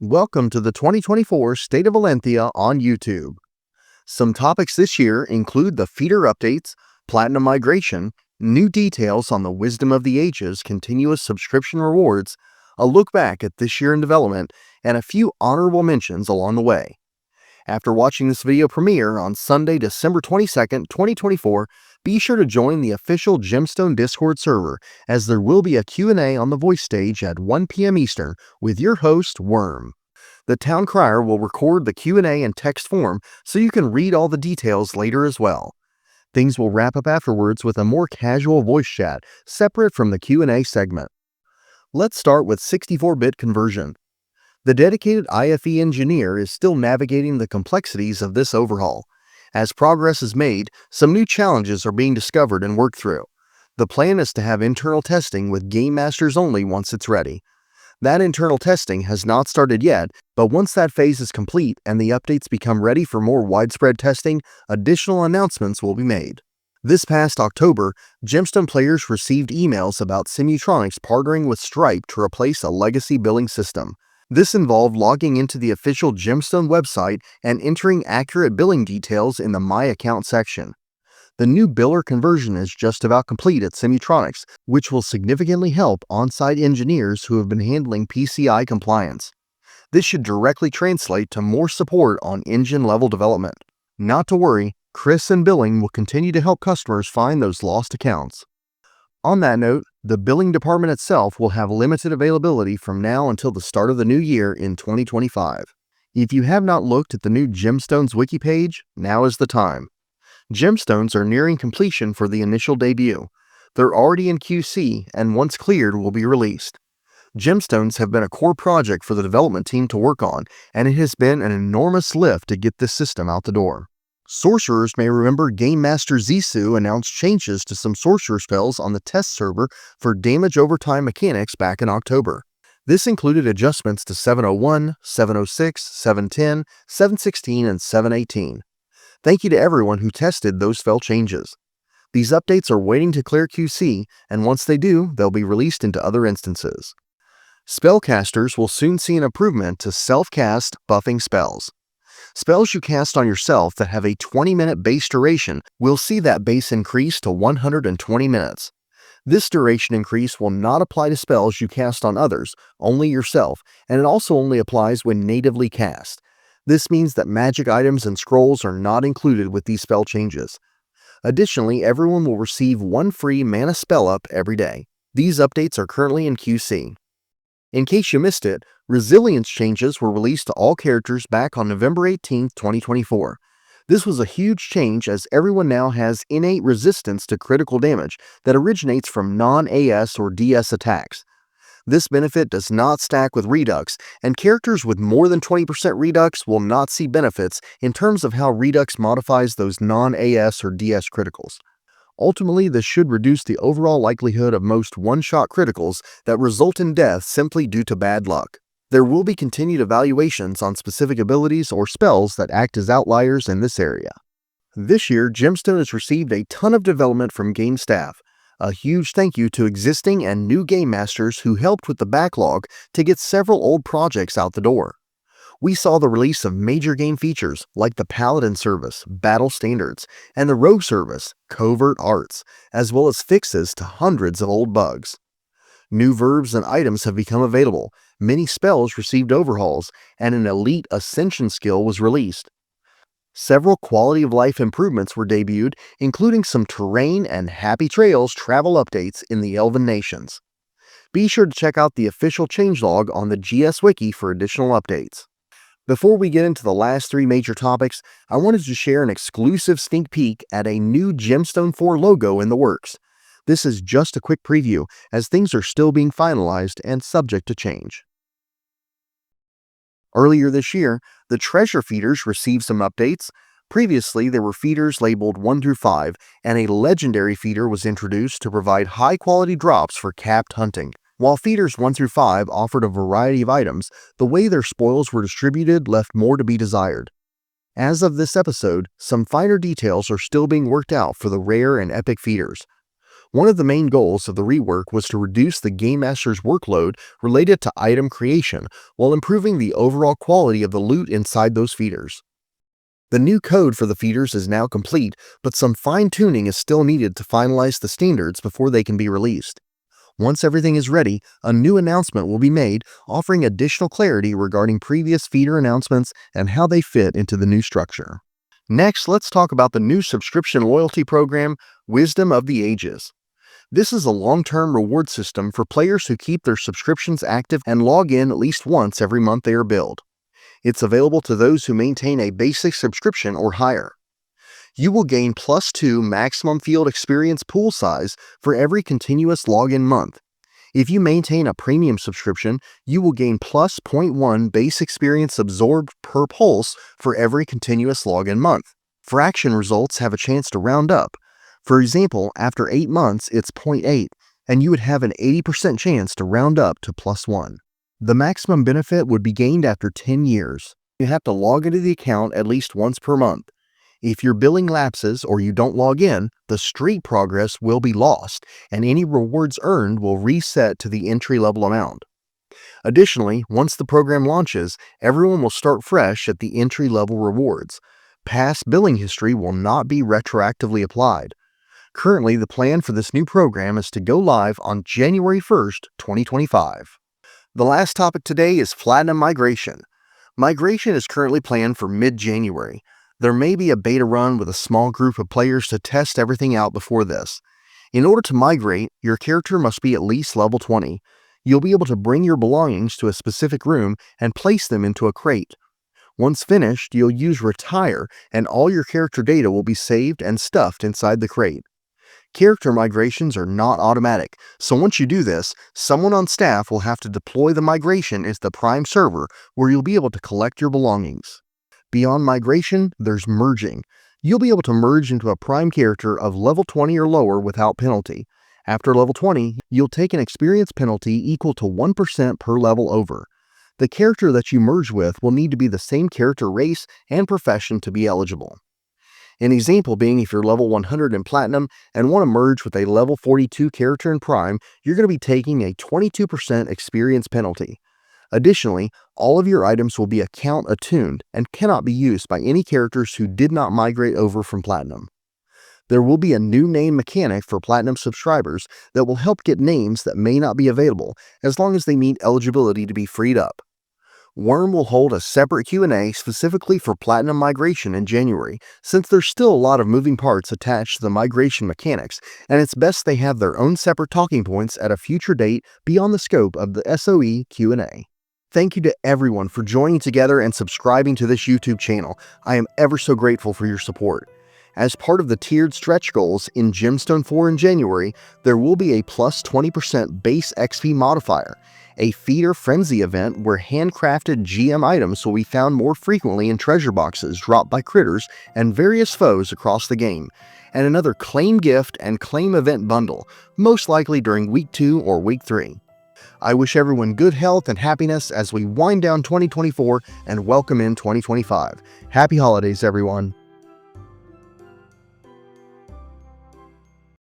Welcome to the 2024 State of Elanthia on YouTube. Some topics this year include the feeder updates, platinum migration, new details on the Wisdom of the Ages continuous subscription rewards, a look back at this year in development, and a few honorable mentions along the way. After watching this video premiere on Sunday, December 22nd, 2024, be sure to join the official Gemstone Discord server, as there will be a Q&A on the voice stage at 1 p.m. Eastern with your host, Worm. The TownCrier will record the Q&A in text form so you can read all the details later as well. Things will wrap up afterwards with a more casual voice chat, separate from the Q&A segment. Let's start with 64-bit conversion. The dedicated IFE engineer is still navigating the complexities of this overhaul. As progress is made, some new challenges are being discovered and worked through. The plan is to have internal testing with game masters only once it's ready. That internal testing has not started yet, but once that phase is complete and the updates become ready for more widespread testing, additional announcements will be made. This past October, Gemstone players received emails about SimuCoin partnering with Stripe to replace a legacy billing system. This involved logging into the official Gemstone website and entering accurate billing details in the My Account section. The new biller conversion is just about complete at SimuCoin, which will significantly help on-site engineers who have been handling PCI compliance. This should directly translate to more support on engine-level development. Not to worry, Chris and Billing will continue to help customers find those lost accounts. On that note, the billing department itself will have limited availability from now until the start of the new year in 2025. If you have not looked at the new Gemstones Wiki page, now is the time. Gemstones are nearing completion for the initial debut. They're already in QC and once cleared will be released. Gemstones have been a core project for the development team to work on, and it has been an enormous lift to get this system out the door. Sorcerers may remember Game Master Zissou announced changes to some sorcerer spells on the test server for damage over time mechanics back in October. This included adjustments to 701, 706, 710, 716, and 718. Thank you to everyone who tested those spell changes. These updates are waiting to clear QC, and once they do, they'll be released into other instances. Spellcasters will soon see an improvement to self-cast buffing spells. Spells you cast on yourself that have a 20-minute base duration will see that base increase to 120 minutes. This duration increase will not apply to spells you cast on others, only yourself, and it also only applies when natively cast. This means that magic items and scrolls are not included with these spell changes. Additionally, everyone will receive one free mana spell up every day. These updates are currently in QC. In case you missed it, resilience changes were released to all characters back on November 18, 2024. This was a huge change, as everyone now has innate resistance to critical damage that originates from non-AS or DS attacks. This benefit does not stack with Redux, and characters with more than 20% Redux will not see benefits in terms of how Redux modifies those non-AS or DS criticals. Ultimately, this should reduce the overall likelihood of most one-shot criticals that result in death simply due to bad luck. There will be continued evaluations on specific abilities or spells that act as outliers in this area. This year, Gemstone has received a ton of development from game staff. A huge thank you to existing and new game masters who helped with the backlog to get several old projects out the door. We saw the release of major game features like the Paladin service, Battle Standards, and the Rogue service, Covert Arts, as well as fixes to hundreds of old bugs. New verbs and items have become available, many spells received overhauls, and an elite Ascension skill was released. Several quality of life improvements were debuted, including some terrain and Happy Trails travel updates in the Elven Nations. Be sure to check out the official changelog on the GSWiki for additional updates. Before we get into the last three major topics, I wanted to share an exclusive sneak peek at a new Gemstone IV logo in the works. This is just a quick preview, as things are still being finalized and subject to change. Earlier this year, the treasure feeders received some updates. Previously, there were feeders labeled 1 through 5, and a legendary feeder was introduced to provide high-quality drops for capped hunting. While feeders 1 through 5 offered a variety of items, the way their spoils were distributed left more to be desired. As of this episode, some finer details are still being worked out for the rare and epic feeders. One of the main goals of the rework was to reduce the Game Master's workload related to item creation while improving the overall quality of the loot inside those feeders. The new code for the feeders is now complete, but some fine-tuning is still needed to finalize the standards before they can be released. Once everything is ready, a new announcement will be made offering additional clarity regarding previous feeder announcements and how they fit into the new structure. Next, let's talk about the new subscription loyalty program, Wisdom of the Ages. This is a long-term reward system for players who keep their subscriptions active and log in at least once every month they are billed. It's available to those who maintain a basic subscription or higher. You will gain +2 maximum field experience pool size for every continuous login month. If you maintain a premium subscription, you will gain +0.1 base experience absorbed per pulse for every continuous login month. Fraction results have a chance to round up. For example, after 8 months, it's 0.8, and you would have an 80% chance to round up to +1. The maximum benefit would be gained after 10 years. You have to log into the account at least once per month. If your billing lapses or you don't log in, the streak progress will be lost, and any rewards earned will reset to the entry-level amount. Additionally, once the program launches, everyone will start fresh at the entry-level rewards. Past billing history will not be retroactively applied. Currently, the plan for this new program is to go live on January 1st, 2025. The last topic today is Platinum Migration. Migration is currently planned for mid-January. There may be a beta run with a small group of players to test everything out before this. In order to migrate, your character must be at least level 20. You'll be able to bring your belongings to a specific room and place them into a crate. Once finished, you'll use Retire, and all your character data will be saved and stuffed inside the crate. Character migrations are not automatic, so once you do this, someone on staff will have to deploy the migration into the Prime server where you'll be able to collect your belongings. Beyond migration, there's merging. You'll be able to merge into a Prime character of level 20 or lower without penalty. After level 20, you'll take an experience penalty equal to 1% per level over. The character that you merge with will need to be the same character race and profession to be eligible. An example being if you're level 100 in Platinum and want to merge with a level 42 character in Prime, you're going to be taking a 22% experience penalty. Additionally, all of your items will be account attuned and cannot be used by any characters who did not migrate over from Platinum. There will be a new name mechanic for Platinum subscribers that will help get names that may not be available as long as they meet eligibility to be freed up. Worm will hold a separate Q&A specifically for Platinum migration in January, since there's still a lot of moving parts attached to the migration mechanics, and it's best they have their own separate talking points at a future date beyond the scope of the SOE Q&A. Thank you to everyone for joining together and subscribing to this YouTube channel. I am ever so grateful for your support. As part of the tiered stretch goals in GemStone IV in January, there will be a +20% base XP modifier, a Feeder Frenzy event where handcrafted GM items will be found more frequently in treasure boxes dropped by critters and various foes across the game, and another Claim Gift and Claim Event bundle, most likely during Week 2 or Week 3. I wish everyone good health and happiness as we wind down 2024 and welcome in 2025. Happy holidays, everyone.